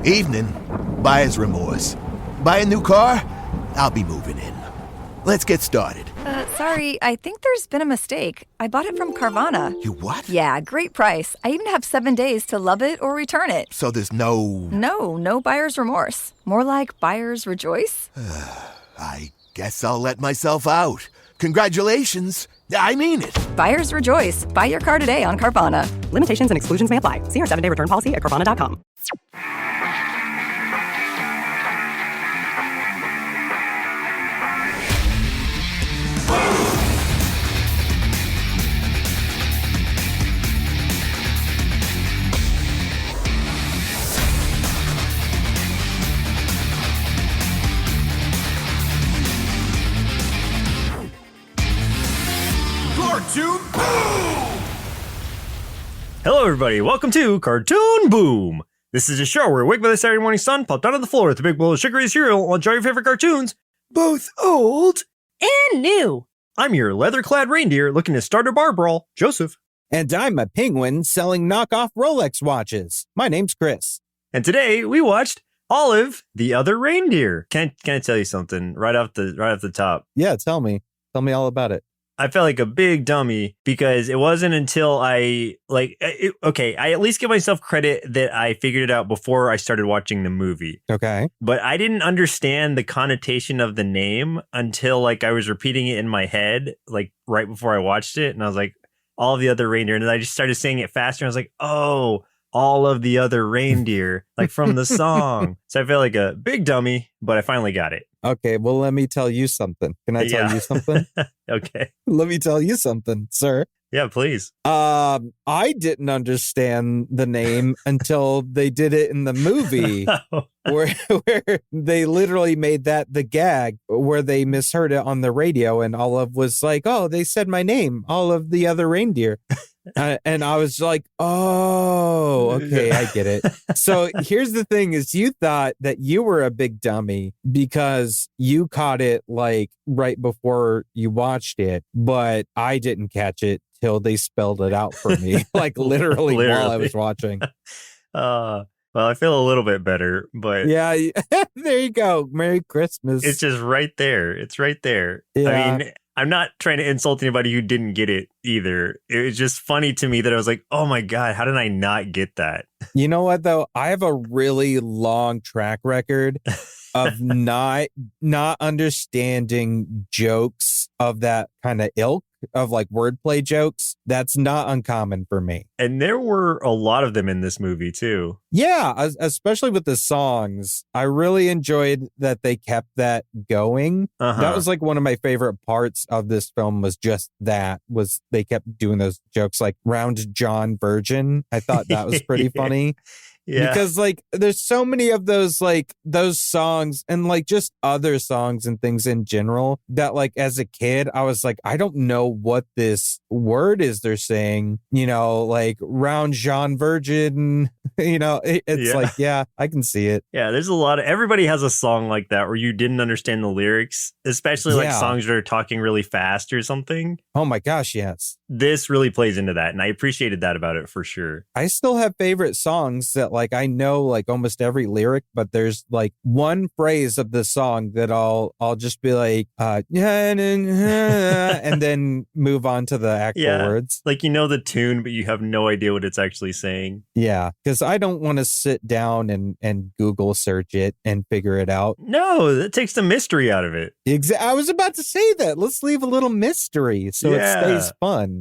Evening. Buyer's remorse. Buy a new car? I'll be moving in. Let's get started. Sorry, I think there's been a mistake. I bought it from Carvana. You what? Yeah, great price. I even have 7 days to love it or return it. So there's no... No buyer's remorse. More like buyer's rejoice. I guess I'll let myself out. Congratulations. I mean it. Buyer's rejoice. Buy your car today on Carvana. Limitations and exclusions may apply. See our 7-day return policy at Carvana.com. Cartoon Boom! Hello, everybody. Welcome to Cartoon Boom. This is a show where wake by the Saturday morning sun, pop down on the floor with a big bowl of sugary cereal, and enjoy your favorite cartoons, both old And new. I'm your leather-clad reindeer looking to start a bar brawl, Joseph. And I'm a penguin selling knockoff Rolex watches. My name's Chris. And today we watched Olive, the Other Reindeer. Can I tell you something right off the top? Yeah, tell me. Tell me all about it. I felt like a big dummy because it wasn't until I at least give myself credit that I figured it out before I started watching the movie. Okay. But I didn't understand the connotation of the name until like I was repeating it in my head, like right before I watched it. And I was like, all of the other reindeer. And then I just started saying it faster. And I was like, oh, all of the other reindeer, like from the song. So I felt like a big dummy, but I finally got it. Okay, well, let me tell you something. Can I tell you something? Okay. Let me tell you something, sir. Yeah, please. I didn't understand the name until they did it in the movie where they literally made that the gag where they misheard it on the radio and Olive was like, oh, they said my name, Olive the Other Reindeer. And I was like, oh, okay, I get it. So here's the thing is you thought that you were a big dummy because you caught it like right before you watched it, but I didn't catch it till they spelled it out for me, like literally while I was watching. Well, I feel a little bit better, but yeah, there you go. Merry Christmas. It's just right there. It's right there. Yeah. I mean, I'm not trying to insult anybody who didn't get it either. It was just funny to me that I was like, oh my God, how did I not get that? You know what, though? I have a really long track record of not understanding jokes of that kind of ilk, of like wordplay jokes. That's not uncommon for me. And there were a lot of them in this movie too. Yeah, especially with the songs. I really enjoyed that they kept that going. That was like one of my favorite parts of this film was just that, was they kept doing those jokes like Round John Virgin. I thought that was pretty funny. Yeah. Because like there's so many of those like those songs and like just other songs and things in general that like as a kid I was like, I don't know what this word is they're saying, you know, like Round Jean Virgin, you know, it's like, yeah, I can see it. Yeah, there's a lot of, everybody has a song like that where you didn't understand the lyrics, especially like songs that are talking really fast or something. Oh my gosh, yes. This really plays into that, and I appreciated that about it for sure. I still have favorite songs that like I know like almost every lyric, but there's like one phrase of the song that I'll just be like, and then move on to the actual words. Like you know the tune, but you have no idea what it's actually saying. Yeah, because I don't want to sit down and Google search it and figure it out. No, that takes the mystery out of it. I was about to say that. Let's leave a little mystery so it stays fun.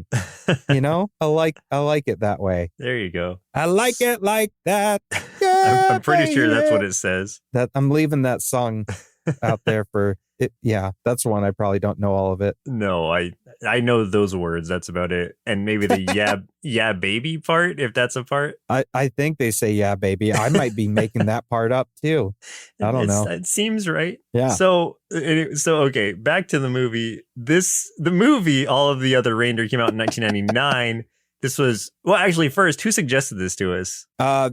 You know, I like it that way. There you go. I like it like that. Yeah, I'm pretty sure that's what it says. That I'm leaving that song out there for it. Yeah, that's one I probably don't know all of it. No, I know those words. That's about it. And maybe the yeah baby part, if that's a part. I think they say yeah baby. I might be making that part up too. I don't know. It seems right. Yeah. So okay, back to the movie. The movie All of the Other Reindeer came out in 1999. This was Well, actually, first, who suggested this to us?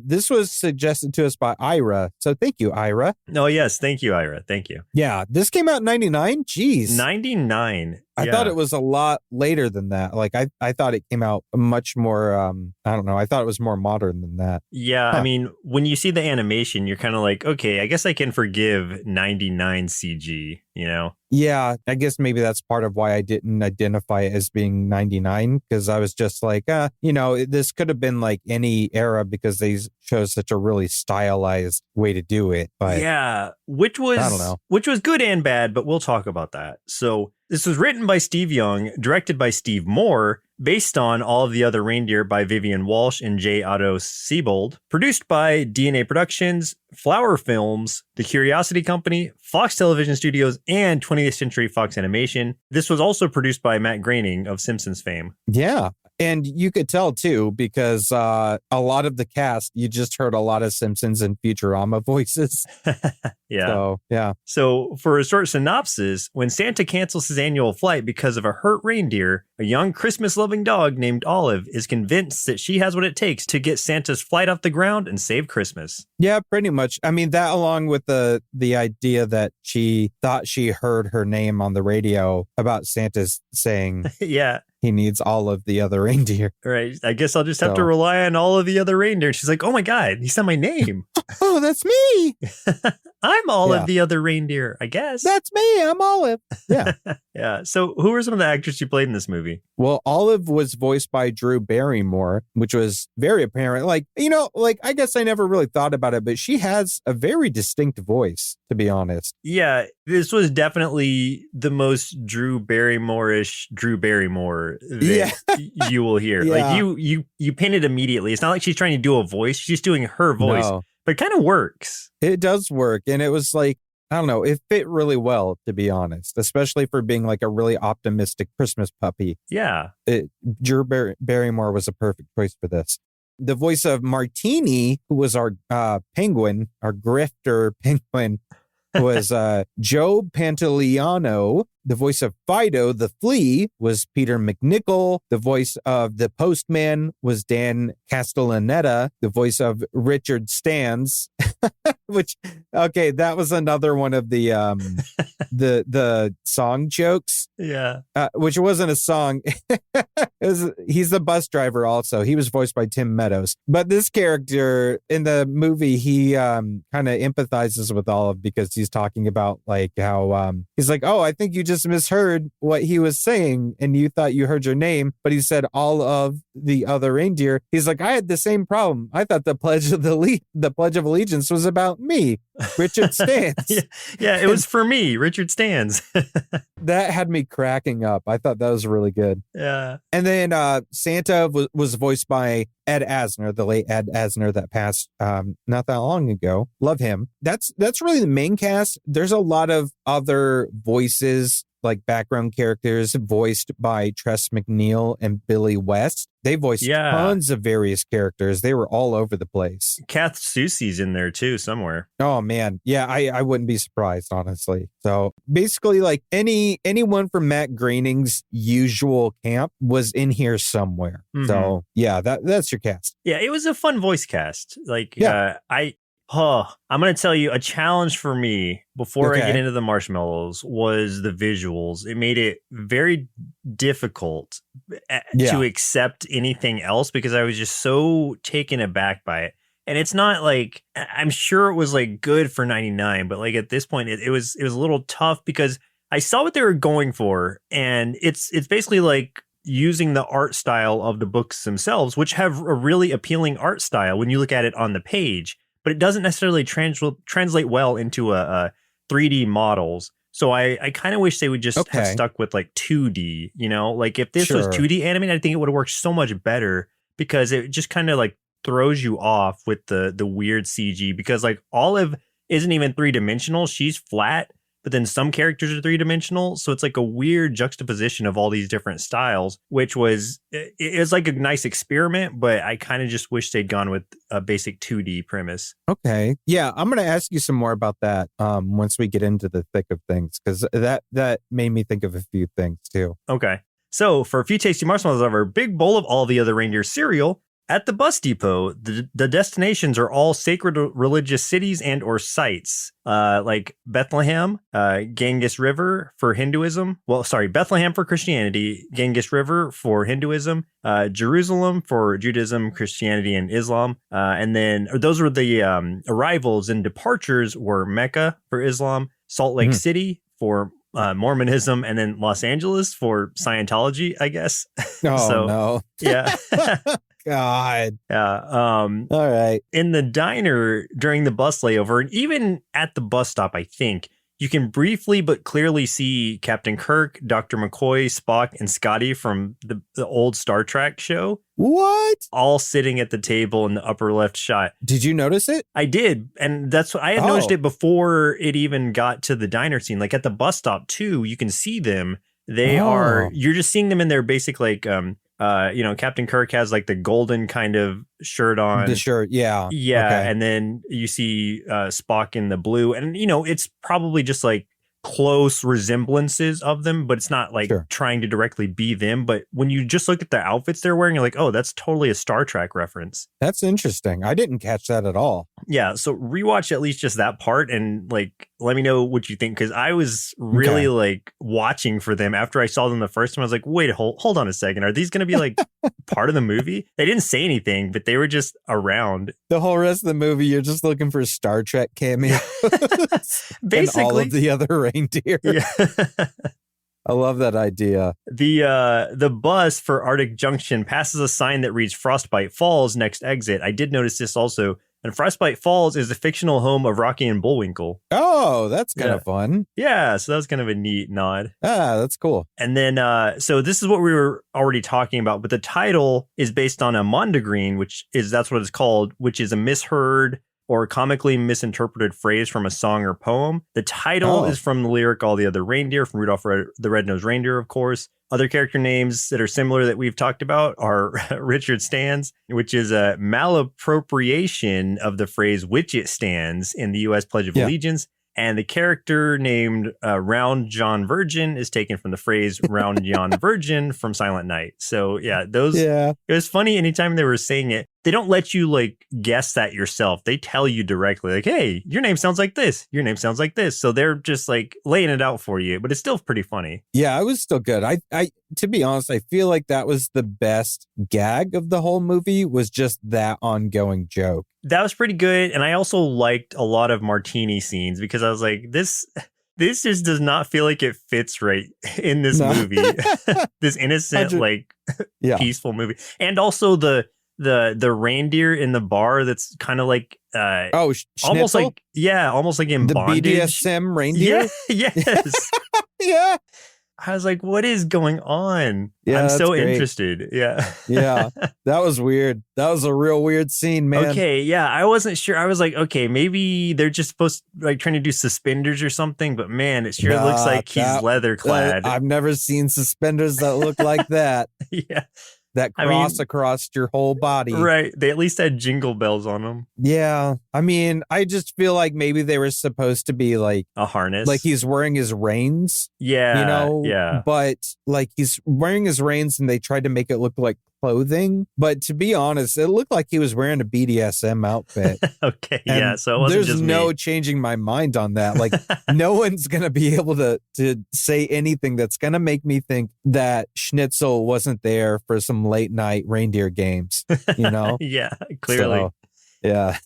This was suggested to us by Irah. So thank you, Irah. Oh, yes. Thank you, Ira. Thank you. Yeah, this came out in 99. Jeez. 99. I thought it was a lot later than that. Like I thought it came out much more I don't know. I thought it was more modern than that. Yeah, I mean, when you see the animation, you're kind of like, okay, I guess I can forgive 99 CG, you know? Yeah, I guess maybe that's part of why I didn't identify it as being 99, because I was just like, this could have been like any era because they chose such a really stylized way to do it. But yeah, which was I don't know. Which was good and bad, but we'll talk about that. So this was written by Steve Young, directed by Steve Moore, based on All of the Other Reindeer by Vivian Walsh and J. Otto Siebold, produced by DNA Productions, Flower Films, The Curiosity Company, Fox Television Studios, and 20th Century Fox Animation. This was also produced by Matt Groening of Simpsons fame. Yeah. And you could tell, too, because a lot of the cast, you just heard a lot of Simpsons and Futurama voices. Yeah. So, yeah. So for a short synopsis, when Santa cancels his annual flight because of a hurt reindeer, a young Christmas-loving dog named Olive is convinced that she has what it takes to get Santa's flight off the ground and save Christmas. Yeah, pretty much. I mean, that along with the idea that she thought she heard her name on the radio about Santa's saying... Yeah. He needs all of the other reindeer. Right. I guess I'll just have to rely on all of the other reindeer. And she's like, oh my God, he said my name. Oh, that's me. I'm all of the other reindeer, I guess. That's me. I'm Olive. Yeah. Yeah. So who are some of the actors you played in this movie? Well, Olive was voiced by Drew Barrymore, which was very apparent. I guess I never really thought about it, but she has a very distinct voice, to be honest. Yeah. This was definitely the most Drew Barrymore-ish Drew Barrymore that you will hear. Yeah. Like you pin it immediately. It's not like she's trying to do a voice. She's just doing her voice. No. But it kind of works. It does work. And it was like, I don't know, it fit really well, to be honest, especially for being like a really optimistic Christmas puppy. Yeah. Drew Barrymore was a perfect choice for this. The voice of Martini, who was our penguin, our grifter penguin, was Joe Pantoliano. The voice of Fido, the flea, was Peter McNichol. The voice of the postman was Dan Castellaneta. The voice of Richard Stans, that was another one of the the song jokes. Yeah. Which wasn't a song. He's the bus driver also. He was voiced by Tim Meadows. But this character in the movie, he kind of empathizes with Olive because he's talking about like how he's like, oh, I think you just misheard what he was saying and you thought you heard your name, but he said all of the other reindeer. He's like, I had the same problem. I thought the Pledge of Allegiance was about me, Richard Stans. Yeah, it was for me, Richard Stans. That had me cracking up. I thought that was really good. Yeah. And then Santa was voiced by Ed Asner, the late Ed Asner that passed not that long ago. Love him. That's really the main cast. There's a lot of other voices, like background characters voiced by Tress MacNeille and Billy West. They voiced tons of various characters. They were all over the place. Kath Soucie's in there too somewhere. Oh man. Yeah, I wouldn't be surprised, honestly. So basically like anyone from Matt Groening's usual camp was in here somewhere. Mm-hmm. So yeah, that's your cast. Yeah, it was a fun voice cast. Like I'm going to tell you a challenge for me before I get into the marshmallows was the visuals. It made it very difficult to accept anything else because I was just so taken aback by it. And it's not like, I'm sure it was like good for 99, but like at this point it was a little tough because I saw what they were going for. And it's basically like using the art style of the books themselves, which have a really appealing art style when you look at it on the page. But it doesn't necessarily translate well into a 3D models. So I kind of wish they would just have stuck with like 2D, you know, like if this was 2D animated, I think it would have worked so much better because it just kind of like throws you off with the weird CG because like Olive isn't even 3-dimensional. She's flat, but then some characters are 3-dimensional. So it's like a weird juxtaposition of all these different styles, which was like a nice experiment, but I kind of just wish they'd gone with a basic 2D premise. Okay. Yeah, I'm going to ask you some more about that once we get into the thick of things, because that made me think of a few things too. Okay. So for a few tasty marshmallows of our big bowl of All the Other Reindeer cereal, At the bus depot, the destinations are all sacred religious cities and or sites, like Bethlehem, Ganges River for Hinduism. Well, sorry, Bethlehem for Christianity, Ganges River for Hinduism, Jerusalem for Judaism, Christianity, and Islam. And then those were the arrivals, and departures were Mecca for Islam, Salt Lake City for Mormonism, and then Los Angeles for Scientology, I guess. Oh, no. Yeah. God. Yeah. All right. In the diner during the bus layover, and even at the bus stop, I think you can briefly but clearly see Captain Kirk, Dr. McCoy, Spock, and Scotty from the old Star Trek show. What? All sitting at the table in the upper left shot. Did you notice it? I did. And that's what I had noticed it before it even got to the diner scene. Like at the bus stop, too, you can see them. They are, you're just seeing them in their basic, like, Captain Kirk has like the golden kind of shirt on. The shirt, yeah. Yeah. Okay. And then you see Spock in the blue. And, it's probably just like close resemblances of them, but it's not like trying to directly be them. But when you just look at the outfits they're wearing, you're like, oh, that's totally a Star Trek reference. That's interesting. I didn't catch that at all. Yeah. So rewatch at least just that part and like, let me know what you think. Cause I was really like watching for them after I saw them the first time. I was like, wait, hold on a second. Are these going to be like part of the movie? They didn't say anything, but they were just around. The whole rest of the movie, you're just looking for Star Trek cameos. Basically. And all of the other reindeer. Yeah. I love that idea. The bus for Arctic Junction passes a sign that reads Frostbite Falls, next exit. I did notice this also. And Frostbite Falls is the fictional home of Rocky and Bullwinkle. Oh, that's kind of fun. Yeah, so that was kind of a neat nod. Ah, that's cool. And then, so this is what we were already talking about, but the title is based on a mondegreen, that's what it's called, which is a misheard or comically misinterpreted phrase from a song or poem. The title is from the lyric All the Other Reindeer from Rudolph the Red-Nosed Reindeer, of course. Other character names that are similar that we've talked about are Richard Stands, which is a malappropriation of the phrase which it stands in the U.S. Pledge of Allegiance. And the character named Round John Virgin is taken from the phrase Round John Virgin from Silent Night. So yeah, it was funny anytime they were saying it. They don't let you like guess that yourself. They tell you directly like, hey, your name sounds like this. Your name sounds like this. So they're just like laying it out for you, but it's still pretty funny. Yeah, it was still good. I to be honest, I feel like that was the best gag of the whole movie was just that ongoing joke. That was pretty good. And I also liked a lot of martini scenes because I was like, this just does not feel like it fits right in this movie. This innocent, peaceful movie. And also the reindeer in the bar that's kind of like almost like in the bondage. BDSM reindeer. Yeah, yes. Yeah. I was like, what is going on? Yeah, I'm so great. Interested. Yeah. Yeah. That was weird. That was a real weird scene, man. Okay. Yeah. I wasn't sure. I was like, okay, maybe they're just supposed to like trying to do suspenders or something, but man, it sure looks like he's leather clad. I've never seen suspenders that look like that. Yeah. That cross across your whole body. Right. They at least had jingle bells on them. Yeah. I mean, I just feel like maybe they were supposed to be like a harness. Like he's wearing his reins. Yeah. Yeah. But like he's wearing his reins and they tried to make it look like clothing. But to be honest, it looked like he was wearing a BDSM outfit. Okay. And yeah. So it wasn't there's just no me. changing my mind on that. Like no one's going to be able to say anything that's going to make me think that Schnitzel wasn't there for some late night reindeer games, you know? Yeah, clearly. So, yeah.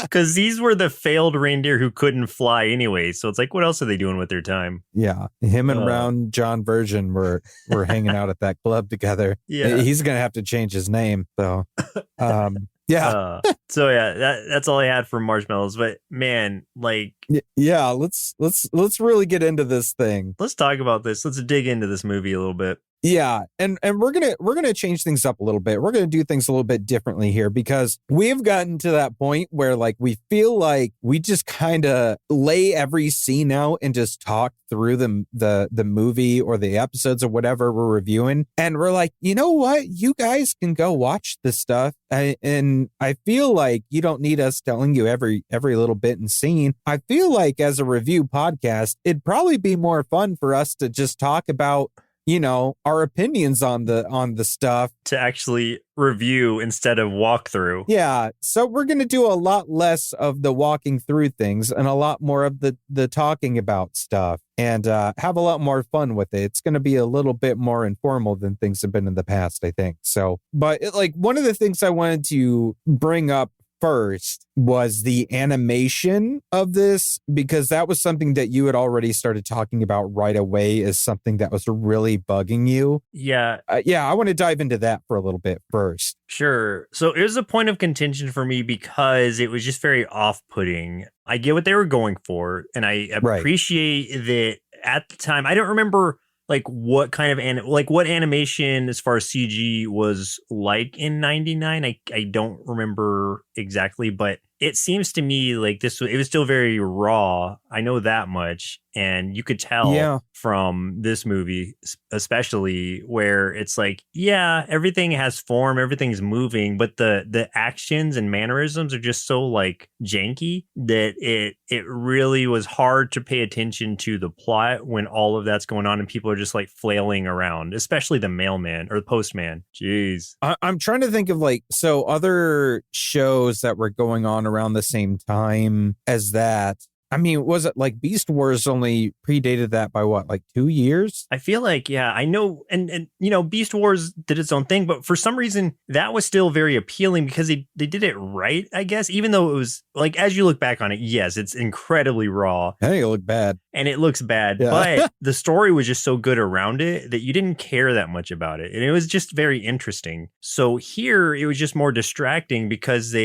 Because these were the failed reindeer who couldn't fly anyway. So it's like, what else are they doing with their time? Yeah. Him and Round John Virgin were hanging out at that club together. Yeah. He's going to have to change his name. So, yeah. So yeah, that's all I had for marshmallows. But man, like, yeah, let's really get into this thing. Let's talk about this. Let's dig into this movie a little bit. Yeah, and we're gonna change things up a little bit. We're gonna do things a little bit differently here because we've gotten to that point where like we feel like we just kind of lay every scene out and just talk through the movie or the episodes or whatever we're reviewing, and we're like, you know what, you guys can go watch this stuff, and I feel like you don't need us telling you every little bit and scene. I feel like as a review podcast, it'd probably be more fun for us to just talk about, our opinions on the stuff. To actually review instead of walk through. Yeah. So we're going to do a lot less of the walking through things and a lot more of the talking about stuff and have a lot more fun with it. It's going to be a little bit more informal than things have been in the past, I think. So, but one of the things I wanted to bring up first was the animation of this, because that was something that you had already started talking about right away as something that was really bugging you. Yeah. I want to dive into that for a little bit first. Sure. So it was a point of contention for me because it was just very off-putting. I get what they were going for, and I appreciate that at the time. I don't remember what kind of what animation as far as CG was like in 99. I don't remember exactly, but it seems to me like it was still very raw. I know that much. And you could tell from this movie, especially where it's everything has form, everything's moving, but the actions and mannerisms are just so janky that it really was hard to pay attention to the plot when all of that's going on and people are just flailing around, especially the mailman or the postman. Jeez. I'm trying to think of other shows that were going on around the same time as that. I mean, was it Beast Wars only predated that by 2 years? I feel I know. And Beast Wars did its own thing, but for some reason that was still very appealing because they did it right, I guess, even though it was as you look back on it, yes, it's incredibly raw. I think it looked bad. And it looks bad, yeah. But the story was just so good around it that you didn't care that much about it. And it was just very interesting. So here it was just more distracting because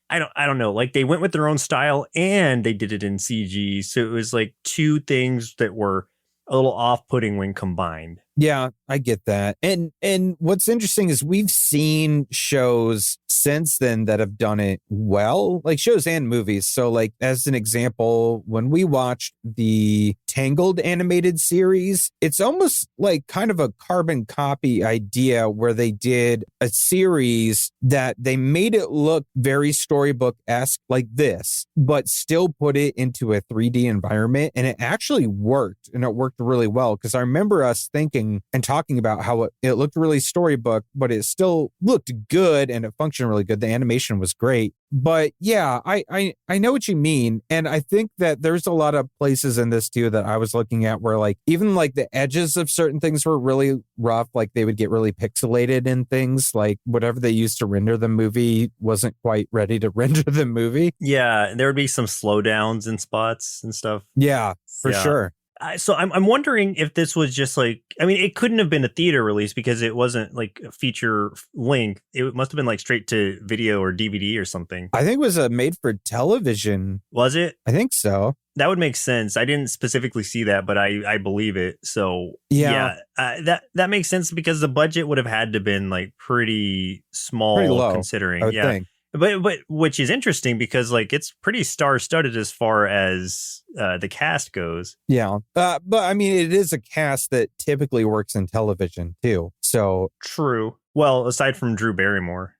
I don't know. They went with their own style and they did it in CG. So it was two things that were a little off-putting when combined. Yeah, I get that. And what's interesting is we've seen shows since then that have done it well, shows and movies. So as an example, when we watched the Tangled animated series, it's almost kind of a carbon copy idea where they did a series that they made it look very storybook-esque like this, but still put it into a 3D environment. And it actually worked, and it worked really well because I remember us thinking and talking about how it looked really storybook, but it still looked good and it functioned really good. The animation was great. But yeah, I know what you mean. And I think that there's a lot of places in this too that I was looking at where even the edges of certain things were really rough. They would get really pixelated in things, whatever they used to render the movie wasn't quite ready to render the movie. Yeah, there would be some slowdowns in spots and stuff. Yeah, for sure. So I'm wondering if this was just it couldn't have been a theater release because it wasn't a feature length. It must have been straight to video or DVD or something. I think it was a made for television. Was it? I think so. That would make sense. I didn't specifically see that, but I believe it. So that makes sense because the budget would have had to been pretty small, pretty low, considering. I would think. But which is interesting because it's pretty star-studded as far as the cast goes. Yeah. But I mean, it is a cast that typically works in television too. So true. Well, aside from Drew Barrymore.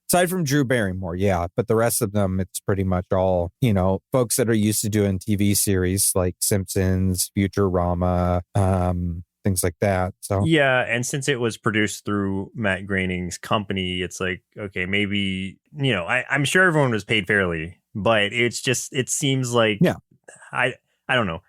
Yeah. But the rest of them, it's pretty much all, folks that are used to doing TV series like Simpsons, Futurama, things like that. So yeah, and since it was produced through Matt Groening's company, it's okay, maybe I'm sure everyone was paid fairly, but it seems I don't know.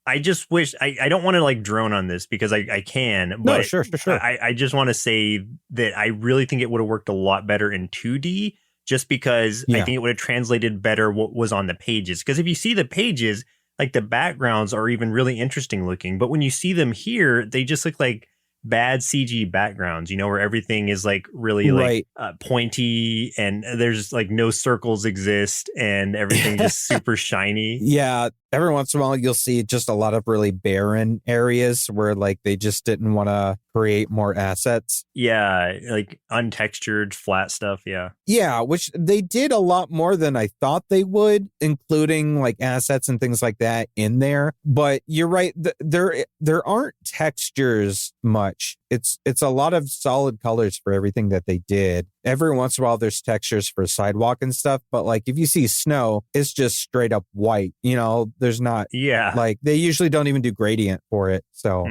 I just wish I don't want to drone on this because I can, but no, sure. I just want to say that I really think it would have worked a lot better in 2D just because I think it would have translated better what was on the pages. Because if you see the pages, the backgrounds are even really interesting looking. But when you see them here, they just look like bad CG backgrounds, where everything is really pointy and there's no circles exist and everything just super shiny. Yeah. Every once in a while, you'll see just a lot of really barren areas where they just didn't want to create more assets. Yeah. Untextured, flat stuff. Yeah. Yeah. Which they did a lot more than I thought they would, including assets and things like that in there. But you're right. There aren't textures much. It's a lot of solid colors for everything that they did. every once in a while there's textures for sidewalk and stuff, but like if you see snow, it's just straight up white. There's not like they usually don't even do gradient for it. So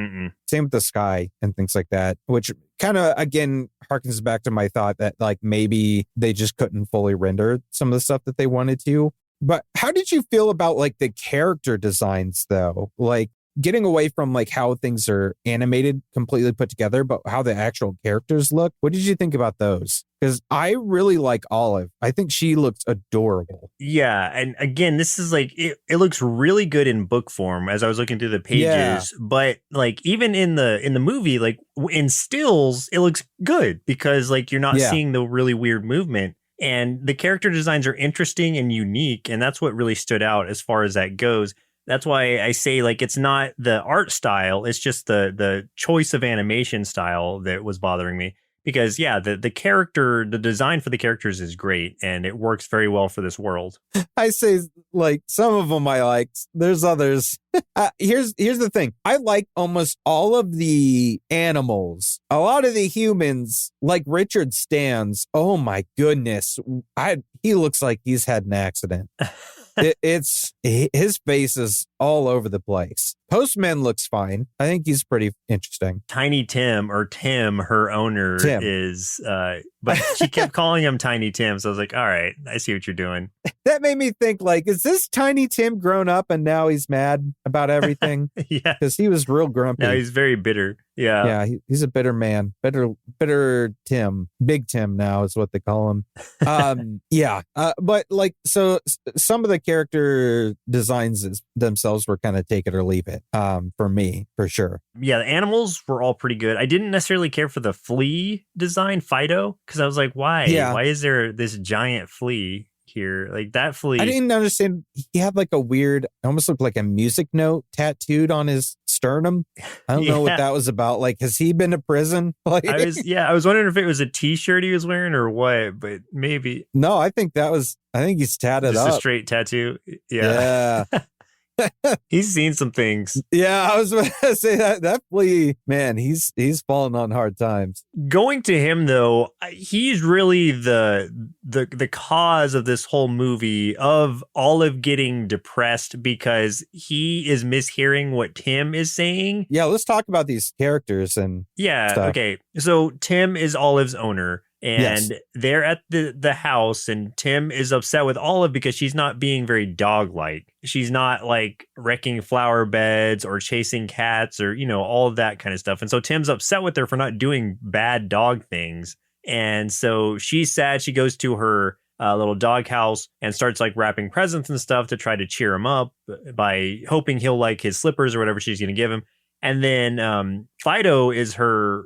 same with the sky and things like that, which kind of again harkens back to my thought that like maybe they just couldn't fully render some of the stuff that they wanted to. But how did you feel about like the character designs though? Like getting away from like how things are animated, completely put together, but how the actual characters look. What did you think about those? Because I really like Olive. I think she looks adorable. Yeah. And again, this is like, it looks really good in book form as I was looking through the pages. Yeah. But like even in the movie, like in stills, it looks good because like you're not seeing the really weird movement. And the character designs are interesting and unique. And that's what really stood out as far as that goes. That's why I say like it's not the art style, it's just the choice of animation style that was bothering me. Because the design for the characters is great and it works very well for this world. I say like some of them I liked. There's others. Here's the thing. I like almost all of the animals. A lot of the humans, like Richard Stans. Oh my goodness. He looks like he's had an accident. It's his face is all over the place. Postman looks fine. I think he's pretty interesting. Tiny Tim, or Tim, her owner, is, but she kept calling him Tiny Tim. So I was like, all right, I see what you're doing. That made me think, like, is this Tiny Tim grown up and now he's mad about everything? Yeah. Because he was real grumpy. Now he's very bitter. Yeah. Yeah, he's a bitter man. Bitter Tim. Big Tim now is what they call him. But like, so some of the character designs themselves were kind of take it or leave it for me, for sure. Yeah, the animals were all pretty good. I didn't necessarily care for the flea design, Fido, because I was like, why? Yeah. Why is there this giant flea here? Like that flea. I didn't understand. He had like a weird, almost looked like a music note tattooed on his sternum. I don't know what that was about. Like, has he been to prison? Like, I was wondering if it was a t-shirt he was wearing or what, but maybe. No, I think he's tatted just up. A straight tattoo. Yeah. He's seen some things. Yeah, I was about to say that flea, man, he's fallen on hard times. Going to him though, he's really the cause of this whole movie, of Olive getting depressed because he is mishearing what Tim is saying. Yeah, let's talk about these characters and stuff. Okay. So Tim is Olive's owner. And they're at the house, and Tim is upset with Olive because she's not being very dog-like. She's not like wrecking flower beds or chasing cats or, all of that kind of stuff. And so Tim's upset with her for not doing bad dog things. And so she's sad. She goes to her little dog house and starts like wrapping presents and stuff to try to cheer him up by hoping he'll like his slippers or whatever she's going to give him. And then Fido is her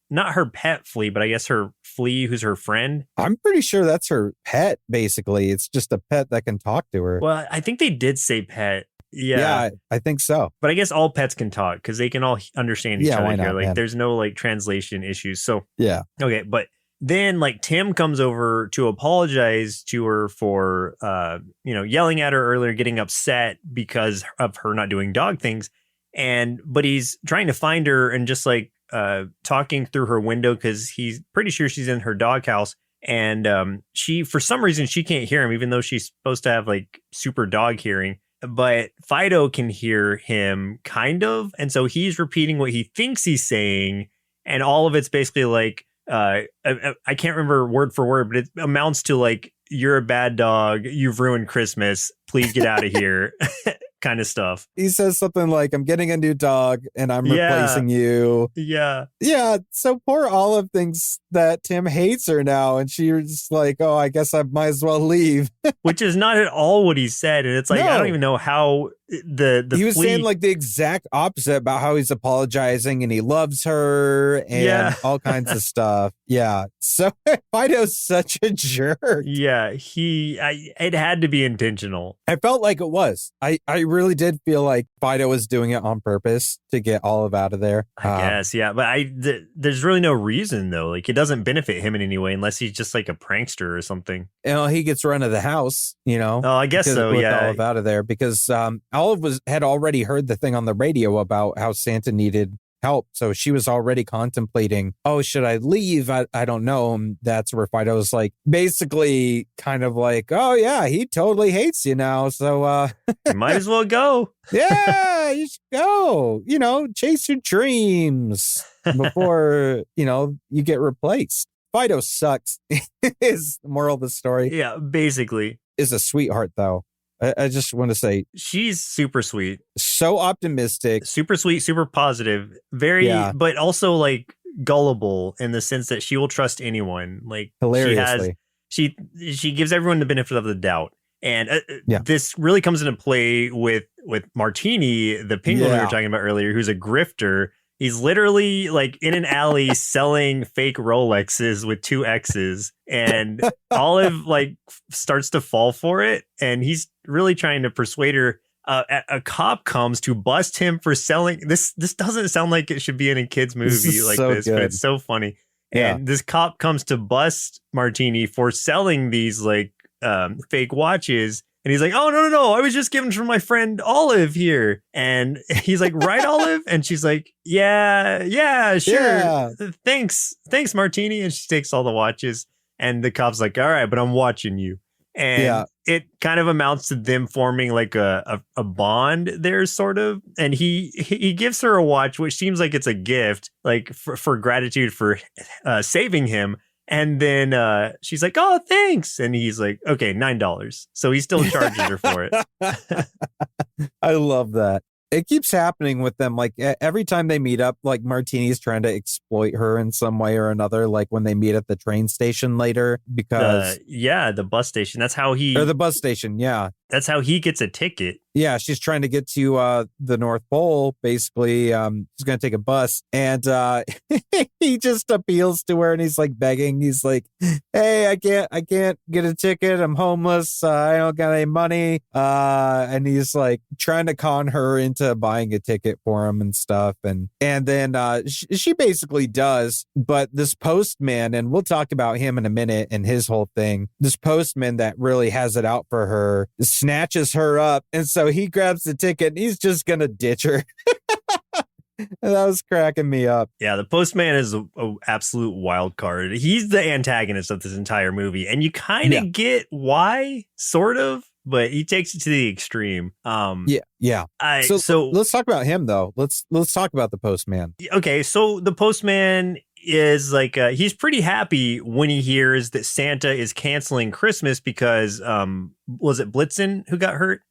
not her pet flea, but I guess her flea who's her friend. I'm pretty sure that's her pet, basically. It's just a pet that can talk to her. Well, I think they did say pet. Yeah, I think so. But I guess all pets can talk because they can all understand each other why not, here. Like man? there's no like translation issues. So yeah. Okay, but then like Tim comes over to apologize to her for yelling at her earlier, getting upset because of her not doing dog things. But he's trying to find her and just like talking through her window because he's pretty sure she's in her doghouse. And she, for some reason, she can't hear him, even though she's supposed to have like super dog hearing. But Fido can hear him kind of. And so he's repeating what he thinks he's saying. And all of it's basically like, I can't remember word for word, but it amounts to like, you're a bad dog. You've ruined Christmas. Please get out of here. Kind of stuff. He says something like, I'm getting a new dog and I'm replacing you. Yeah. Yeah. So poor Olive thinks that Tim hates her now. And she's like, oh, I guess I might as well leave. Which is not at all what he said. And it's like, I don't even know how he was saying like the exact opposite about how he's apologizing and he loves her and all kinds of stuff. Yeah. So Fido's such a jerk. Yeah. It had to be intentional. I felt like it was. I really did feel like Fido was doing it on purpose to get Olive out of there. I guess, yeah. But there's really no reason though. Like it doesn't benefit him in any way unless he's just like a prankster or something. He gets run of the house, Oh, I guess so, with yeah. Olive out of there because Olive had already heard the thing on the radio about how Santa needed help. So she was already contemplating, oh, should I leave? I don't know. And that's where Fido's like, basically kind of like, oh yeah, he totally hates you now. So You might as well go. yeah, you should go, chase your dreams before, you get replaced. Fido sucks is the moral of the story. Yeah, basically. Is a sweetheart though. I just want to say she's super sweet, so optimistic, super sweet, super positive, but also like gullible in the sense that she will trust anyone. Like hilariously, she gives everyone the benefit of the doubt. And this really comes into play with Martini, the penguin we were talking about earlier, who's a grifter. He's literally like in an alley selling fake Rolexes with 2 X's, and Olive like starts to fall for it. And he's really trying to persuade her. A cop comes to bust him for selling. This doesn't sound like it should be in a kid's movie like this, but it's so funny. Yeah. And this cop comes to bust Martini for selling these like fake watches. And he's like, oh, no. I was just given from my friend Olive here. And he's like, right, Olive? And she's like, yeah, sure. Yeah. Thanks, Martini. And she takes all the watches. And the cop's like, all right, but I'm watching you. And it kind of amounts to them forming like a bond there, sort of. And he gives her a watch, which seems like it's a gift, like for gratitude for saving him. And then she's like, oh, thanks. And he's like, okay, $9. So he still charges her for it. I love that. It keeps happening with them. Like every time they meet up, like Martini's trying to exploit her in some way or another. Like when they meet at the train station later, because the bus station. That's how or the bus station. Yeah. That's how he gets a ticket. Yeah, she's trying to get to the North Pole, basically. She's going to take a bus. And he just appeals to her and he's like begging. He's like, hey, I can't get a ticket. I'm homeless. I don't got any money. And he's like trying to con her into buying a ticket for him and stuff. And then she basically does. But this postman, and we'll talk about him in a minute and his whole thing, this postman that really has it out for her snatches her up. And so he grabs the ticket and he's just gonna ditch her. That was cracking me up. Yeah, the postman is a absolute wild card. He's the antagonist of this entire movie, and you kind of get why, sort of, but he takes it to the extreme. So let's talk about him though. Let's talk about the postman. Okay, so the postman is like he's pretty happy when he hears that Santa is canceling Christmas because was it Blitzen who got hurt?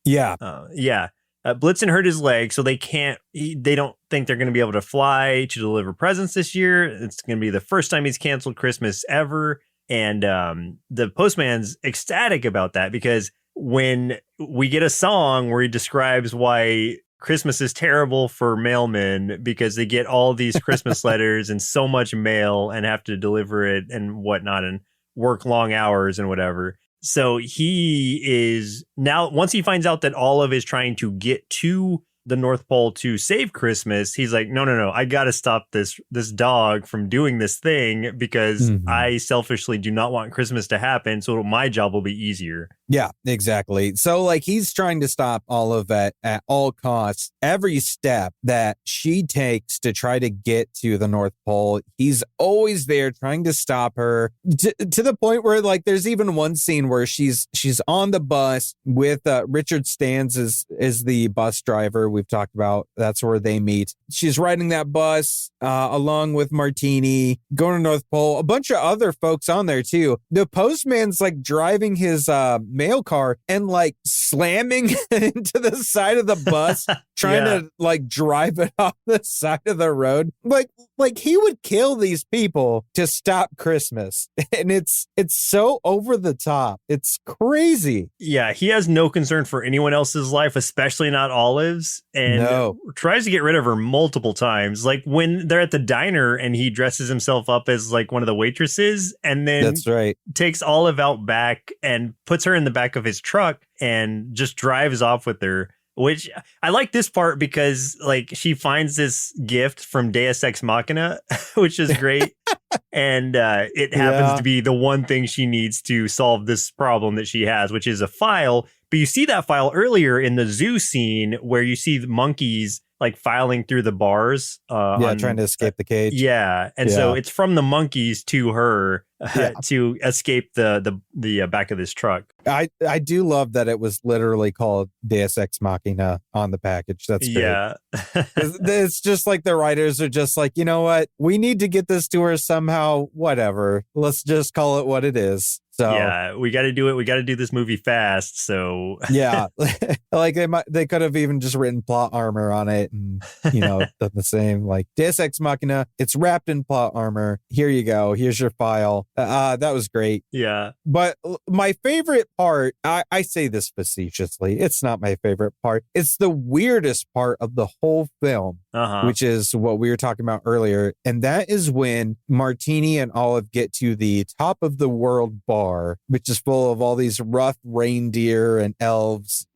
Blitzen hurt his leg, so they don't think they're going to be able to fly to deliver presents this year. It's going to be the first time he's canceled Christmas ever. And the postman's ecstatic about that because when we get a song where he describes why Christmas is terrible for mailmen because they get all these Christmas letters and so much mail and have to deliver it and whatnot and work long hours and whatever. So he is now, once he finds out that Olive is trying to get to the North Pole to save Christmas, he's like, no, I got to stop this dog from doing this thing because I selfishly do not want Christmas to happen. So my job will be easier. Yeah, exactly. So like he's trying to stop Olive at all costs. Every step that she takes to try to get to the North Pole, he's always there trying to stop her to the point where like there's even one scene where she's on the bus with Richard Stans is the bus driver. We've talked about that's where they meet. She's riding that bus along with Martini, going to North Pole, a bunch of other folks on there too. The postman's like driving his mail car and like slamming into the side of the bus, trying to like drive it off the side of the road. Like he would kill these people to stop Christmas. And it's so over the top. It's crazy. Yeah, he has no concern for anyone else's life, especially not Olive's, and tries to get rid of her multiple times. Like when they're at the diner and he dresses himself up as like one of the waitresses and then that's right, takes Olive out back and puts her in the back of his truck and just drives off with her. Which I like this part because like she finds this gift from Deus Ex Machina, which is great. And it happens to be the one thing she needs to solve this problem that she has, which is a file. But you see that file earlier in the zoo scene where you see the monkeys like filing through the bars. Trying to escape the cage. Yeah, and so it's from the monkeys to her to escape the back of this truck. I do love that it was literally called Deus Ex Machina on the package. That's great. Yeah. It's just like the writers are just like, you know what? We need to get this to her somehow. Whatever. Let's just call it what it is. So yeah, we got to do it. We got to do this movie fast. So yeah, like they could have even just written plot armor on it and, done the same, like Deus Ex Machina. It's wrapped in plot armor. Here you go. Here's your file. That was great. Yeah. But my favorite part, I say this facetiously, it's not my favorite part. It's the weirdest part of the whole film, which is what we were talking about earlier. And that is when Martini and Olive get to the top of the world bar, which is full of all these rough reindeer and elves.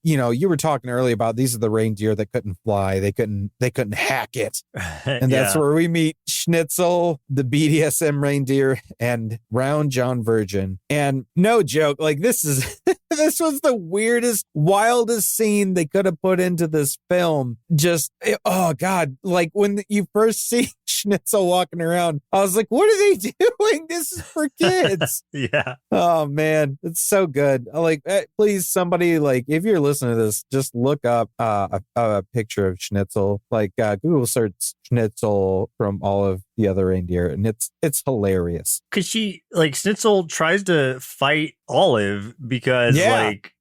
You were talking earlier about these are the reindeer that couldn't fly. They couldn't hack it. And that's where we meet Schnitzel, the BDSM reindeer, and Round John Virgin. And no joke, like this was the weirdest, wildest scene they could have put into this film. Just, oh God, like when you first see Schnitzel walking around, I was like, what are they doing? This is for kids. Yeah. Oh man, it's so good. Like, please, somebody, like, if you're listening to this, just look up a picture of Schnitzel. Like, Google search Schnitzel from all of the other reindeer, and it's hilarious. Because Schnitzel tries to fight Olive because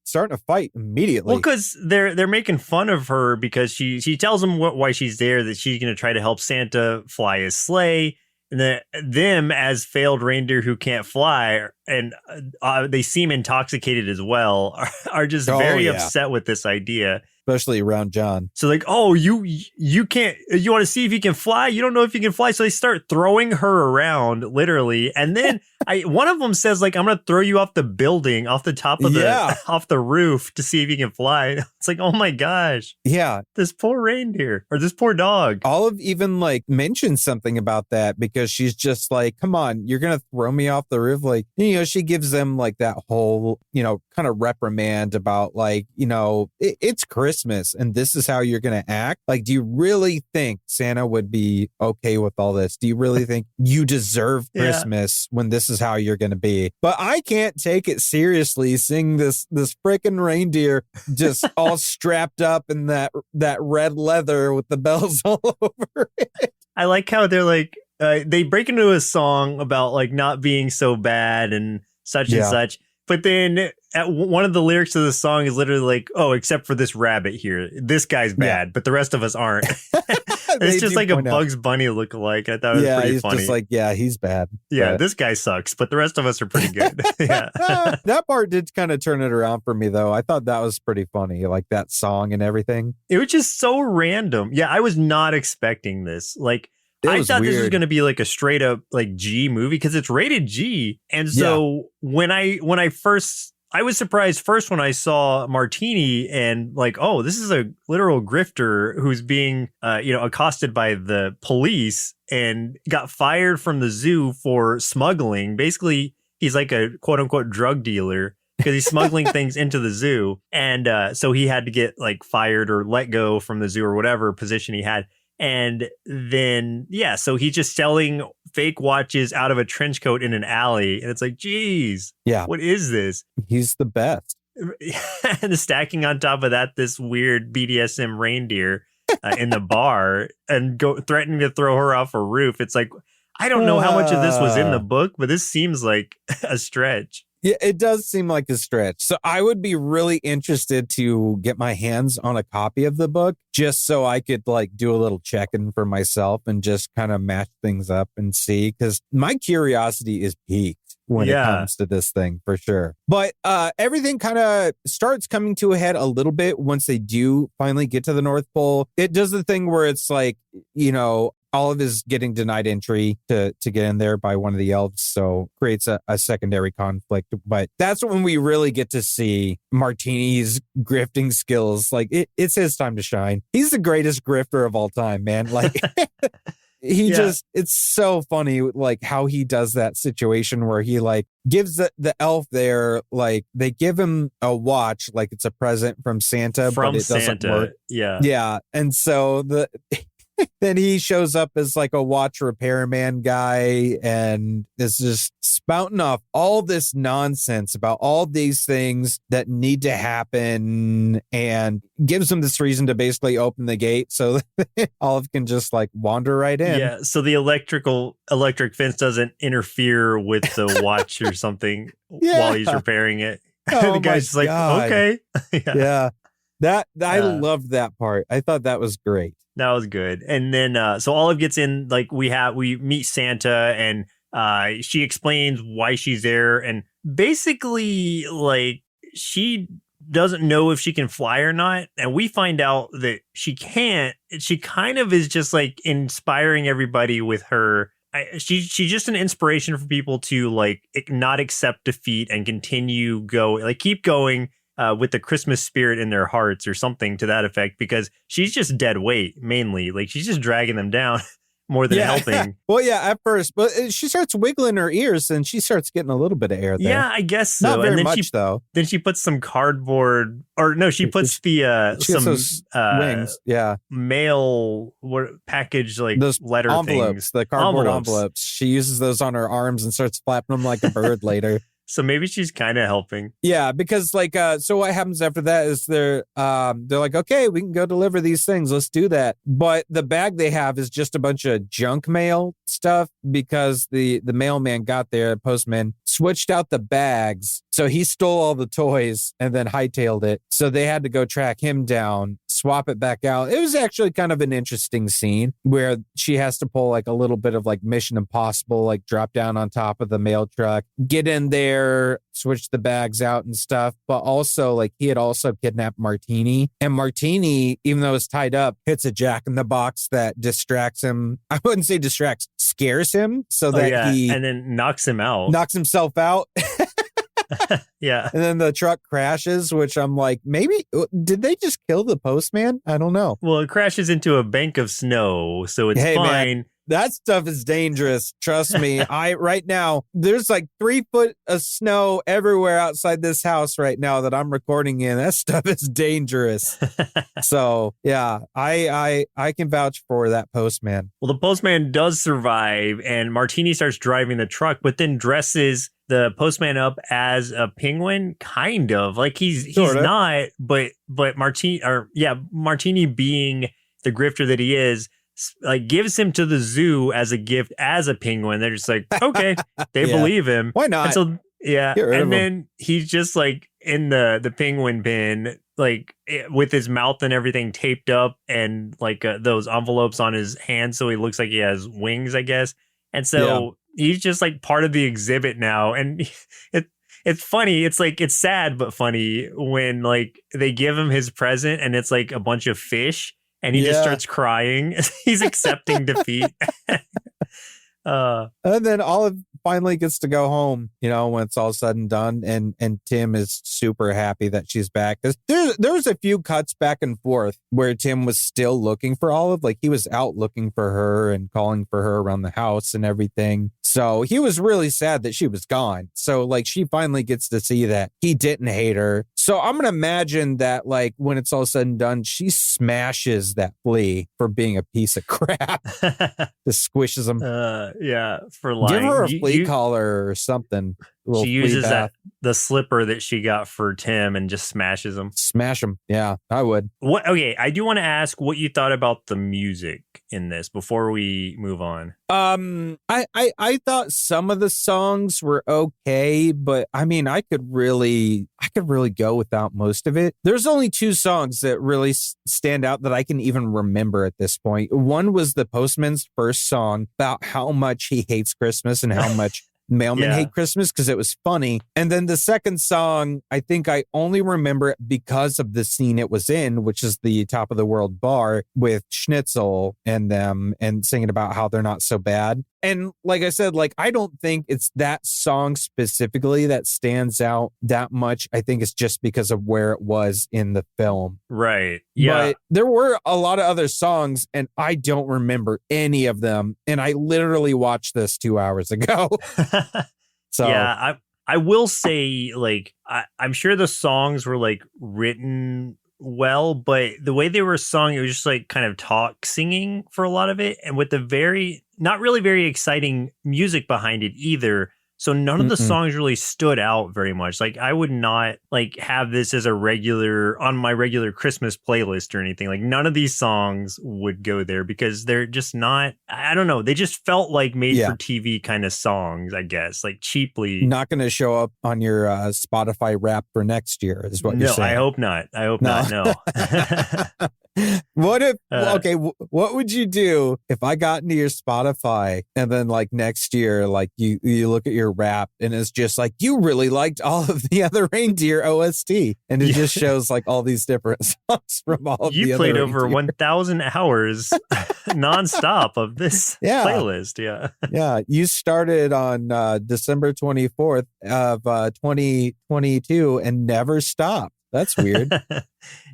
starting to fight immediately. Well, because they're making fun of her because she tells them why she's there, that she's going to try to help Santa fly his sleigh. And them as failed reindeer who can't fly, and they seem intoxicated as well, are just very upset with this idea. Especially around John. So like, oh, you can't, you want to see if you can fly? You don't know if you can fly. So they start throwing her around, literally. And then one of them says, like, I'm going to throw you off the building, off the top of off the roof to see if you can fly. It's like, oh my gosh. Yeah. This poor reindeer, or this poor dog. Olive even like mentioned something about that because she's just like, come on, you're going to throw me off the roof. Like, she gives them like that whole, kind of reprimand about like, it's Christmas and this is how you're going to act. Like, do you really think Santa would be okay with all this? Do you really think you deserve Christmas when this is how you're going to be? But I can't take it seriously seeing this freaking reindeer just all strapped up in that red leather with the bells all over it. I like how they're like, they break into a song about like not being so bad and such and such. But then one of the lyrics of the song is literally like, oh, except for this rabbit here. This guy's bad, but the rest of us aren't. It's just like a Bugs Bunny lookalike. I thought it was pretty he's funny. Just like, he's bad. Yeah, this guy sucks, but the rest of us are pretty good. That part did kind of turn it around for me, though. I thought that was pretty funny, like that song and everything. It was just so random. Yeah, I was not expecting this. Like, I thought this was going to be like a straight up like G movie because it's rated G. And so when I was surprised first when I saw Martini and like, oh, this is a literal grifter who's being, accosted by the police and got fired from the zoo for smuggling. Basically, he's like a quote unquote drug dealer because he's smuggling things into the zoo. And so he had to get like fired or let go from the zoo or whatever position he had. And then, so he's just selling fake watches out of a trench coat in an alley. And it's like, geez, what is this? He's the best. And stacking on top of that, this weird BDSM reindeer in the bar and threatening to throw her off a roof. It's like, I don't know how much of this was in the book, but this seems like a stretch. Yeah, it does seem like a stretch. So I would be really interested to get my hands on a copy of the book just so I could like do a little check-in for myself and just kind of match things up and see, because my curiosity is piqued when it comes to this thing for sure. But everything kind of starts coming to a head a little bit once they do finally get to the North Pole. It does the thing where it's like, Olive is getting denied entry to get in there by one of the elves, so creates a secondary conflict. But that's when we really get to see Martini's grifting skills. Like, it's his time to shine. He's the greatest grifter of all time, man. Like, he just, it's so funny, like how he does that situation where he like gives the elf there, like they give him a watch, like it's a present from Santa, but it doesn't work. Yeah. Yeah. And so then he shows up as like a watch repairman guy and is just spouting off all this nonsense about all these things that need to happen and gives him this reason to basically open the gate so that Olive can just like wander right in. Yeah. So the electric fence doesn't interfere with the watch or something while he's repairing it. Oh, the guy's just like, okay. Yeah. I loved that part. I thought that was great. That was good. And then so Olive gets in, like we meet Santa and she explains why she's there, and basically like she doesn't know if she can fly or not, and we find out that she can't. She kind of is just like inspiring everybody with her. She's just an inspiration for people to like not accept defeat and continue keep going. With the Christmas spirit in their hearts or something to that effect, because she's just dead weight mainly. Like she's just dragging them down more than helping. Well, yeah, at first, but she starts wiggling her ears and she starts getting a little bit of air there. Yeah, I guess so. Not very and then much though. Then she puts some cardboard, or no, she puts wings. Yeah, mail package like those letter envelopes, things, the cardboard envelopes. She uses those on her arms and starts flapping them like a bird later. So maybe she's kind of helping. Yeah, because like, so what happens after that is they're like, okay, we can go deliver these things. Let's do that. But the bag they have is just a bunch of junk mail stuff because the mailman got there, postman switched out the bags. So he stole all the toys and then hightailed it. So they had to go track him down, swap it back out. It was actually kind of an interesting scene where she has to pull like a little bit of like Mission Impossible, like drop down on top of the mail truck, get in there, switch the bags out and stuff. But also like he had also kidnapped Martini, and Martini, even though it's tied up, hits a Jack in the Box that distracts him. I wouldn't say distracts, scares him so that he and then knocks him out, knocks himself out. Yeah. And then the truck crashes, which I'm like, maybe did they just kill the postman? I don't know. Well, it crashes into a bank of snow, so it's fine. Man, that stuff is dangerous. Trust me. Right now, there's like 3 foot of snow everywhere outside this house right now that I'm recording in. That stuff is dangerous. So yeah, I can vouch for that postman. Well, the postman does survive, and Martini starts driving the truck, but then dresses the postman up as a penguin, kind of like he's not, but Martini being the grifter that he is, like gives him to the zoo as a gift as a penguin. They're just like, okay, they believe him. Why not? And so and then he's just like in the penguin pen, like with his mouth and everything taped up, and like those envelopes on his hands, so he looks like he has wings, I guess. And so he's just like part of the exhibit now, and it's funny. It's like, it's sad but funny when like they give him his present and it's like a bunch of fish, and he just starts crying. He's accepting defeat. And then Olive finally gets to go home, you know, when it's all said and done, and Tim is super happy that she's back. There was a few cuts back and forth where Tim was still looking for Olive, like he was out looking for her and calling for her around the house and everything. So he was really sad that she was gone. So like she finally gets to see that he didn't hate her. So I'm going to imagine that like when it's all said and done, she smashes that flea for being a piece of crap. Just squishes him. For lying. Give her a flea collar or something. She uses the slipper that she got for Tim and just smashes him. Smash him. Yeah, I would. Okay, I do want to ask what you thought about the music in this before we move on. I thought some of the songs were okay, but I mean, I could really go without most of it. There's only 2 songs that really stand out that I can even remember at this point. One was the Postman's first song about how much he hates Christmas and how much mailmen hate Christmas, because it was funny. And then the second song, I think I only remember it because of the scene it was in, which is the Top of the World bar with Schnitzel and them, and singing about how they're not so bad. And like I said, like, I don't think it's that song specifically that stands out that much. I think it's just because of where it was in the film. Right. Yeah. But there were a lot of other songs, and I don't remember any of them. And I literally watched this 2 hours ago. So yeah, I will say, like, I'm sure the songs were like written well, but the way they were sung, it was just like kind of talk singing for a lot of it, and with the not really very exciting music behind it either. So none of the songs really stood out very much. Like, I would not like have this as on my regular Christmas playlist or anything. Like, none of these songs would go there because they're just not, I don't know. They just felt like made for TV kind of songs, I guess, like cheaply. Not going to show up on your Spotify rap for next year is what you're saying. No, I hope not. I hope not. No. What if, what would you do if I got into your Spotify and then like next year, like you look at your rap and it's just like, you really liked all of the Other Reindeer OST, and it just shows like all these different songs from all of the other played over reindeer. 1,000 hours nonstop of this playlist. Yeah. Yeah. You started on December 24th of 2022 and never stopped. That's weird.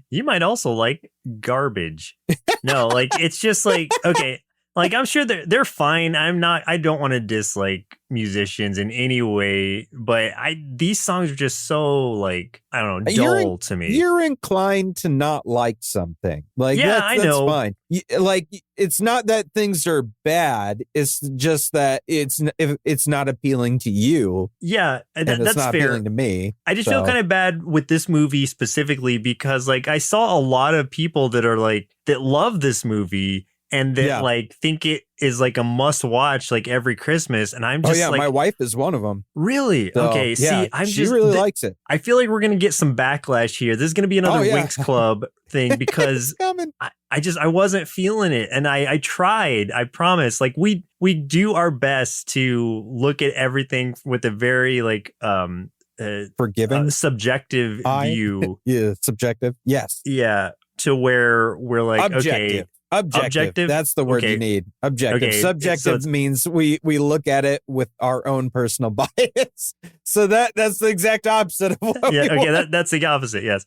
You might also like garbage. No, like, it's just like, okay, like, I'm sure they're fine. I don't want to dislike musicians in any way, but these songs are just so, like, I don't know, dull to me. You're inclined to not like something. Like, yeah, that's know. Fine. Like, it's not that things are bad. It's just that it's not appealing to you. Yeah, and that's it's not fair. appealing to me. I just feel kind of bad with this movie specifically because, like, I saw a lot of people that are like, that love this movie and that like think it is like a must watch like every Christmas, and I'm just like, my wife is one of them. Really? So, okay. See, she really likes it. I feel like we're gonna get some backlash here. This is gonna be another Winx Club thing because I wasn't feeling it, and I tried. I promise. Like, we do our best to look at everything with a very like forgiving, subjective view. Yeah, subjective. Yes. Yeah. To where we're like, objective. Okay. Objective. That's the word you need. Objective. Okay. Subjective means we look at it with our own personal bias. So that's the exact opposite of what we want. That's the opposite. Yes.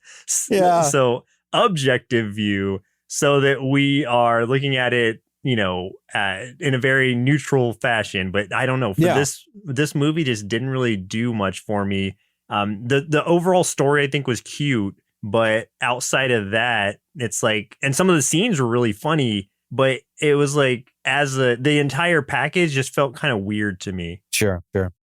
Yeah. So objective view, so that we are looking at it, you know, in a very neutral fashion. But I don't know, for this movie just didn't really do much for me. The overall story, I think, was cute. But outside of that, it's like, and some of the scenes were really funny, but it was like, the entire package just felt kind of weird to me. Sure.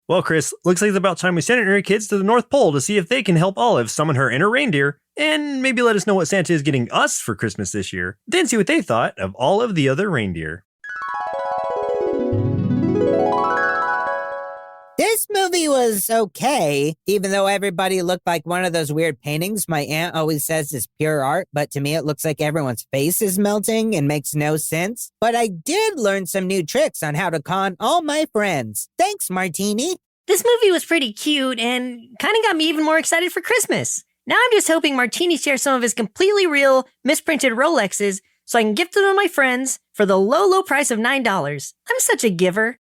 Well, Chris, looks like it's about time we sent our kids to the North Pole to see if they can help Olive summon her inner reindeer, and maybe let us know what Santa is getting us for Christmas this year. Then see what they thought of all of the other reindeer. This movie was okay, even though everybody looked like one of those weird paintings my aunt always says is pure art, but to me it looks like everyone's face is melting and makes no sense. But I did learn some new tricks on how to con all my friends. Thanks, Martini. This movie was pretty cute and kind of got me even more excited for Christmas. Now I'm just hoping Martini shares some of his completely real, misprinted Rolexes so I can gift them to my friends for the low price of $9. I'm such a giver.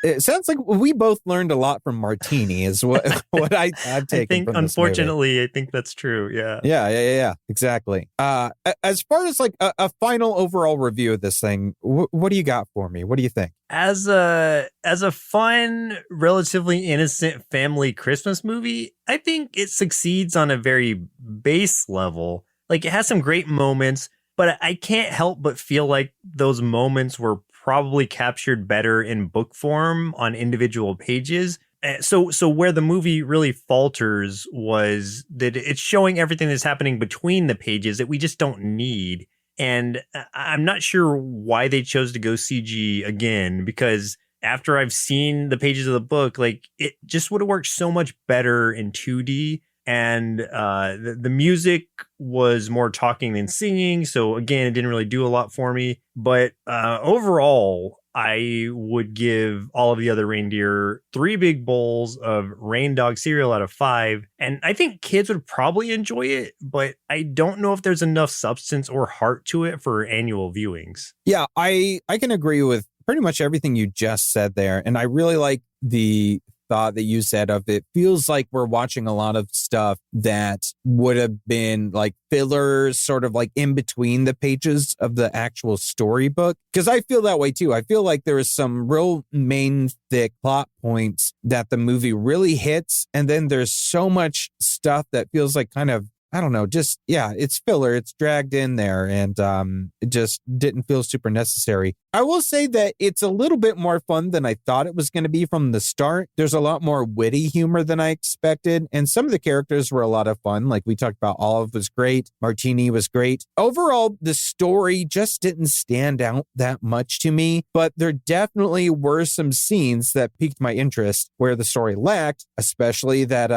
It sounds like we both learned a lot from Martini is what I've taken. I think, from this unfortunately, movie. I think that's true. Yeah. Yeah. Exactly. As far as like a final overall review of this thing, what do you got for me? What do you think? As a fun, relatively innocent family Christmas movie, I think it succeeds on a very base level. Like, it has some great moments, but I can't help but feel like those moments were probably captured better in book form on individual pages. So where the movie really falters was that it's showing everything that's happening between the pages that we just don't need. And I'm not sure why they chose to go CG again, because after I've seen the pages of the book, like, it just would have worked so much better in 2D. And the music was more talking than singing. So again, it didn't really do a lot for me. But overall, I would give All of the Other Reindeer 3 big bowls of Rain Dog cereal out of 5. And I think kids would probably enjoy it, but I don't know if there's enough substance or heart to it for annual viewings. Yeah, I can agree with pretty much everything you just said there. And I really like the thought that you said of it feels like we're watching a lot of stuff that would have been like fillers sort of like in between the pages of the actual storybook. Because I feel that way too. I feel like there is some real main thick plot points that the movie really hits. And then there's so much stuff that feels like kind of, I don't know, just, yeah, it's filler. It's dragged in there and it just didn't feel super necessary. I will say that it's a little bit more fun than I thought it was going to be from the start. There's a lot more witty humor than I expected. And some of the characters were a lot of fun. Like we talked about, Olive was great. Martini was great. Overall, the story just didn't stand out that much to me, but there definitely were some scenes that piqued my interest where the story lacked, especially that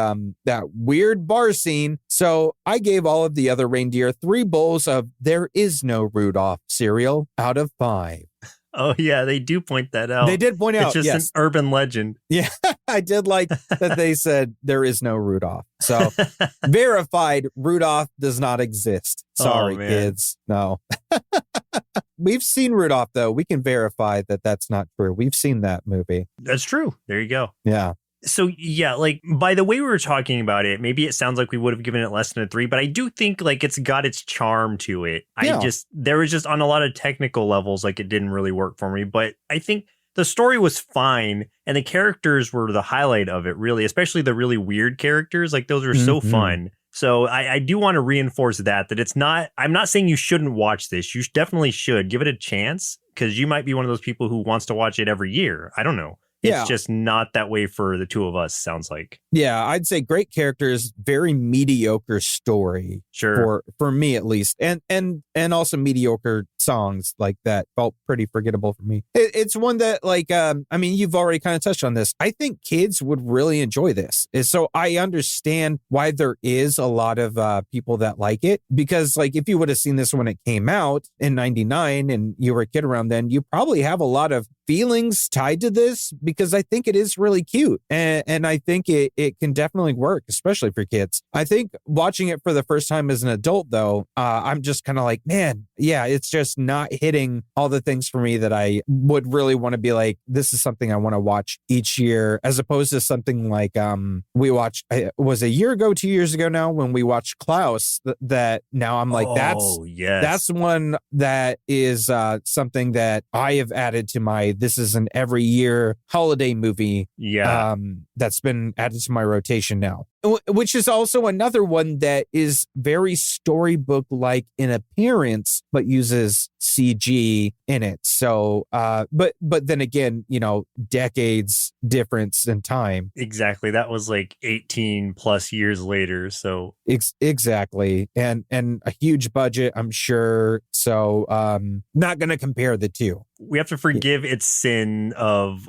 weird bar scene. So I gave All of the Other Reindeer 3 bowls of There Is No Rudolph cereal out of 5. Oh, yeah, they do point that out. They did point out, it's just an urban legend. Yeah, I did like that they said there is no Rudolph. So verified, Rudolph does not exist. Sorry, kids. No. We've seen Rudolph, though. We can verify that that's not true. We've seen that movie. That's true. There you go. Yeah. So, yeah, like by the way we were talking about it, maybe it sounds like we would have given it less than a 3, but I do think like it's got its charm to it. Yeah. There was just on a lot of technical levels, like it didn't really work for me, but I think the story was fine and the characters were the highlight of it, really, especially the really weird characters. Like those are so fun. So I do want to reinforce that it's not, I'm not saying you shouldn't watch this. You definitely should give it a chance because you might be one of those people who wants to watch it every year. I don't know. It's just not that way for the two of us, sounds like. Yeah, I'd say great characters, very mediocre story. Sure. For me at least. And also mediocre songs like that felt pretty forgettable for me. It's one that like I mean, you've already kind of touched on this. I think kids would really enjoy this. So I understand why there is a lot of people that like it because like if you would have seen this when it came out in 99 and you were a kid around then, you probably have a lot of feelings tied to this because I think it is really cute and I think it can definitely work, especially for kids. I think watching it for the first time as an adult, though, I'm just kind of like, man, yeah, it's just not hitting all the things for me that I would really want to be like, this is something I want to watch each year, as opposed to something like we watched, it was a year ago, 2 years ago now, when we watched Klaus, that now I'm like, that's one that is something that I have added to my, this is an every year holiday movie. Yeah. That's been added to my rotation now, which is also another one that is very storybook-like in appearance, but uses CG in it. So, but then again, you know, decades difference in time. Exactly. That was like 18 plus years later. So exactly. And a huge budget, I'm sure. So, not going to compare the two. We have to forgive its sin of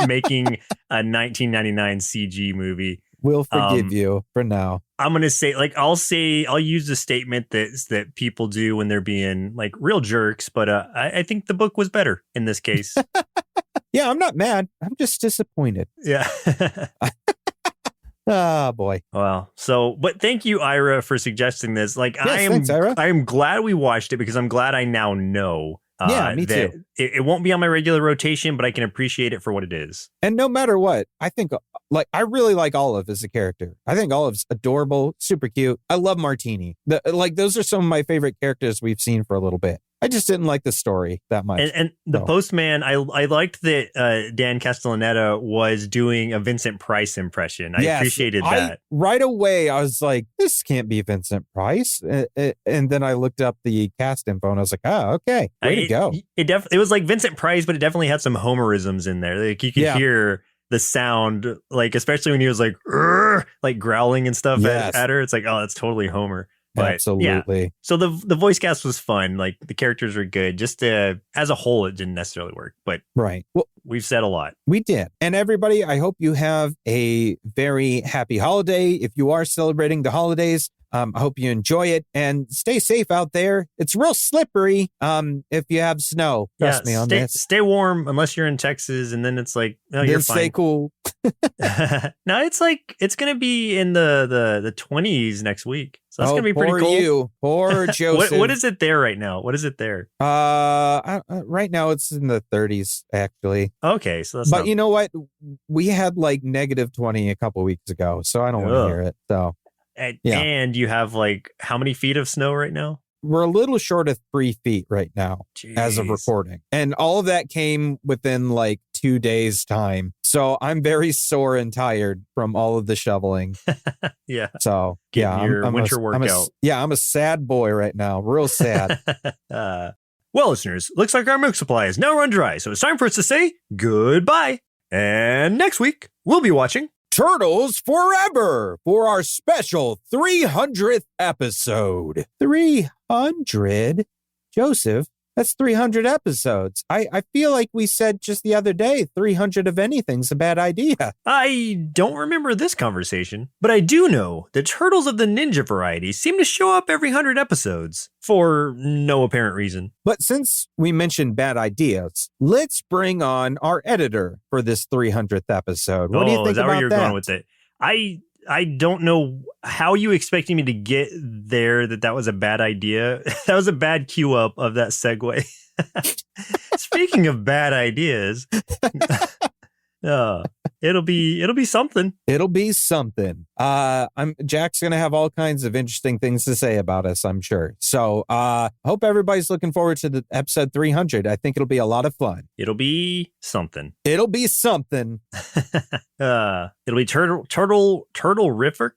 making a 1999 CG movie. We'll forgive you for now. I'm going to say, like, I'll use the statement that people do when they're being like real jerks, but I think the book was better in this case. Yeah, I'm not mad. I'm just disappointed. Yeah. Oh boy. Wow. So, but thank you, Irah, for suggesting this. Like, yes, thanks, Irah. I am glad we watched it because I'm glad I now know. Yeah, me too. It won't be on my regular rotation, but I can appreciate it for what it is. And no matter what, I think, like, I really like Olive as a character. I think Olive's adorable, super cute. I love Martini. Those are some of my favorite characters we've seen for a little bit. I just didn't like the story that much. And the postman, I liked that Dan Castellaneta was doing a Vincent Price impression. I appreciated that. Right away, I was like, this can't be Vincent Price. And then I looked up the cast info and I was like, oh, okay. Way to go. It was like Vincent Price, but it definitely had some Homerisms in there. Like you could hear the sound, like especially when he was like growling and stuff at her. It's like, oh, that's totally Homer. But, absolutely. Yeah. So the voice cast was fun. Like the characters were good. Just as a whole, it didn't necessarily work. But right. Well, we've said a lot. We did. And everybody, I hope you have a very happy holiday. If you are celebrating the holidays, I hope you enjoy it and stay safe out there. It's real slippery if you have snow. Trust me on this. Stay warm unless you're in Texas, and then it's like, no, you're fine. Stay cool. No, it's like it's gonna be in the 20s next week, so that's gonna be pretty cool. Poor Joseph. What is it there right now? What is it there? Right now it's in the 30s actually. Okay, so that's but you know what? We had like -20 a couple weeks ago, so I don't want to hear it. So and you have like how many feet of snow right now? We're a little short of 3 feet right now as of recording. And all of that came within like 2 days time. So I'm very sore and tired from all of the shoveling. Yeah. So getting your winter workout. I'm a sad boy right now. Real sad. Well, listeners, looks like our milk supply is now run dry. So it's time for us to say goodbye. And next week, we'll be watching Turtles Forever for our special 300th episode. 300? Joseph, that's 300 episodes. I feel like we said just the other day 300 of anything's a bad idea. I don't remember this conversation, but I do know that Turtles of the Ninja variety seem to show up every 100 episodes for no apparent reason. But since we mentioned bad ideas, let's bring on our editor for this 300th episode. What do you think is that about where you're going with it? I don't know how you expecting me to get there that was a bad idea. That was a bad cue up of that segue. Speaking of bad ideas, it'll be something. It'll be something. Jack's gonna have all kinds of interesting things to say about us, I'm sure. So I hope everybody's looking forward to the episode 300. I think it'll be a lot of fun. It'll be something. It'll be something. It'll be turtle-rific,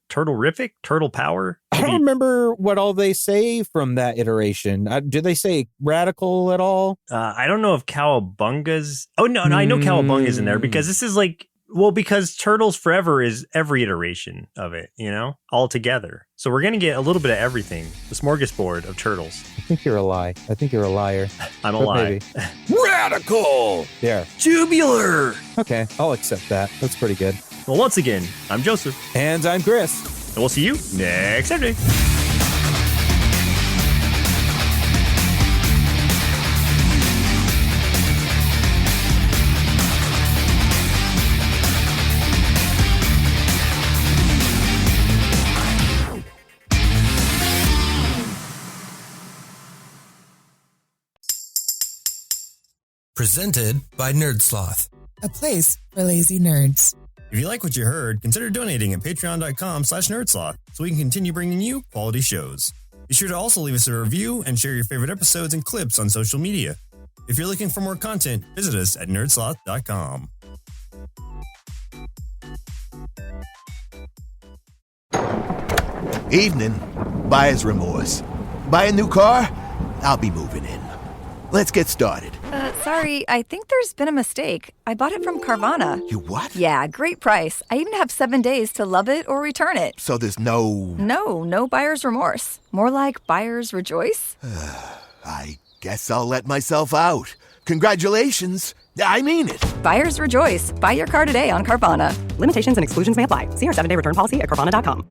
turtle power. I don't remember what all they say from that iteration. Do they say radical at all? I don't know if Cowabunga's. Oh no, I know Cowabunga's in there because this is like, well, because Turtles Forever is every iteration of it, all together. So we're gonna get a little bit of everything. The smorgasbord of turtles. I think you're a lie. I think you're a liar. I'm a lie. Radical. There. Tubular. Okay, I'll accept that. That's pretty good. Well, once again, I'm Joseph. And I'm Chris. And we'll see you next Saturday. Presented by Nerdsloth, a place for lazy nerds. If you like what you heard, consider donating at patreon.com/nerdsloth so we can continue bringing you quality shows. Be sure to also leave us a review and share your favorite episodes and clips on social media. If you're looking for more content, visit us at nerdsloth.com. Evening. Buyer's remorse. Buy a new car? I'll be moving in. Let's get started. Sorry, I think there's been a mistake. I bought it from Carvana. You what? Yeah, great price. I even have 7 days to love it or return it. So there's no... No buyer's remorse. More like buyer's rejoice. I guess I'll let myself out. Congratulations. I mean it. Buyer's rejoice. Buy your car today on Carvana. Limitations and exclusions may apply. See our 7-day return policy at Carvana.com.